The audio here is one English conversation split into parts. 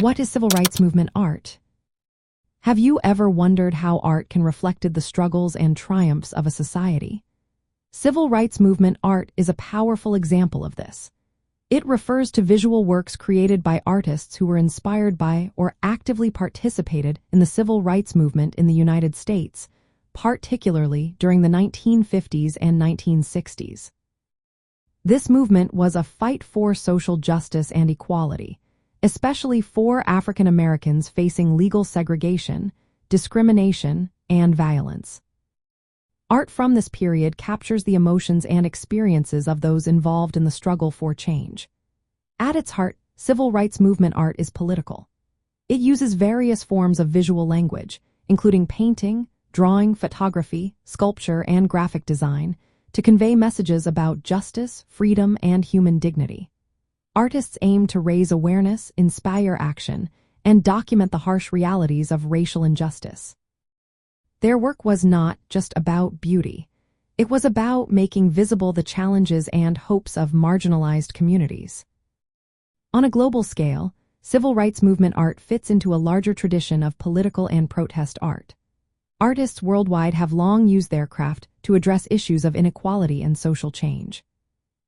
What is civil rights movement art? Have you ever wondered how art can reflect the struggles and triumphs of a society? Civil rights movement art is a powerful example of this. It refers to visual works created by artists who were inspired by or actively participated in the civil rights movement in the United States, particularly during the 1950s and 1960s. This movement was a fight for social justice and equality, especially for African Americans facing legal segregation, discrimination, and violence. Art from this period captures the emotions and experiences of those involved in the struggle for change. At its heart, civil rights movement art is political. It uses various forms of visual language, including painting, drawing, photography, sculpture, and graphic design, to convey messages about justice, freedom, and human dignity. Artists aim to raise awareness, inspire action, and document the harsh realities of racial injustice. Their work was not just about beauty. It was about making visible the challenges and hopes of marginalized communities. On a global scale, civil rights movement art fits into a larger tradition of political and protest art. Artists worldwide have long used their craft to address issues of inequality and social change.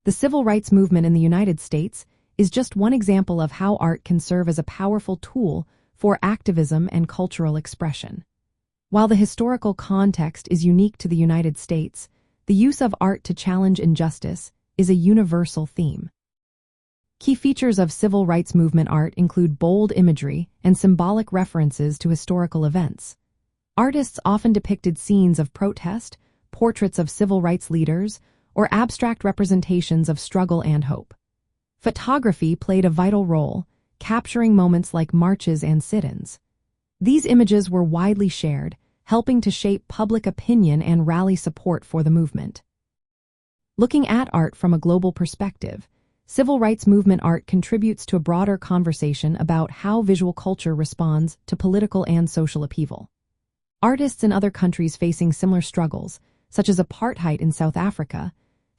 The civil rights movement in the United States is just one example of how art can serve as a powerful tool for activism and cultural expression. While the historical context is unique to the United States, the use of art to challenge injustice is a universal theme. Key features of civil rights movement art include bold imagery and symbolic references to historical events. Artists often depicted scenes of protest, portraits of civil rights leaders, or abstract representations of struggle and hope. Photography played a vital role, capturing moments like marches and sit-ins. These images were widely shared, helping to shape public opinion and rally support for the movement. Looking at art from a global perspective, civil rights movement art contributes to a broader conversation about how visual culture responds to political and social upheaval. Artists in other countries facing similar struggles, such as apartheid in South Africa,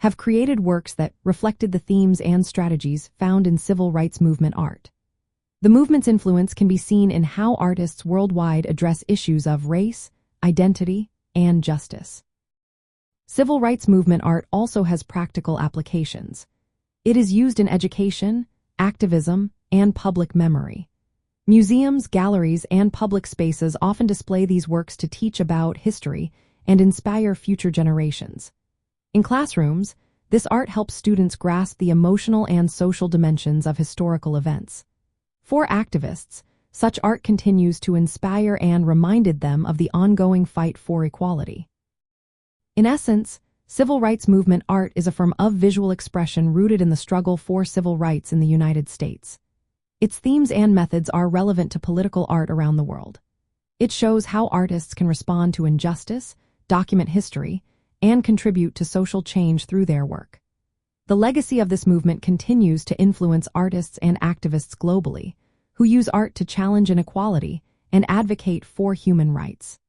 have created works that reflected the themes and strategies found in civil rights movement art. The movement's influence can be seen in how artists worldwide address issues of race, identity, and justice. Civil rights movement art also has practical applications. It is used in education, activism, and public memory. Museums, galleries, and public spaces often display these works to teach about history and inspire future generations. In classrooms, this art helps students grasp the emotional and social dimensions of historical events. For activists, such art continues to inspire and reminded them of the ongoing fight for equality. In essence, civil rights movement art is a form of visual expression rooted in the struggle for civil rights in the United States. Its themes and methods are relevant to political art around the world. It shows how artists can respond to injustice, document history, and contribute to social change through their work. The legacy of this movement continues to influence artists and activists globally, who use art to challenge inequality and advocate for human rights.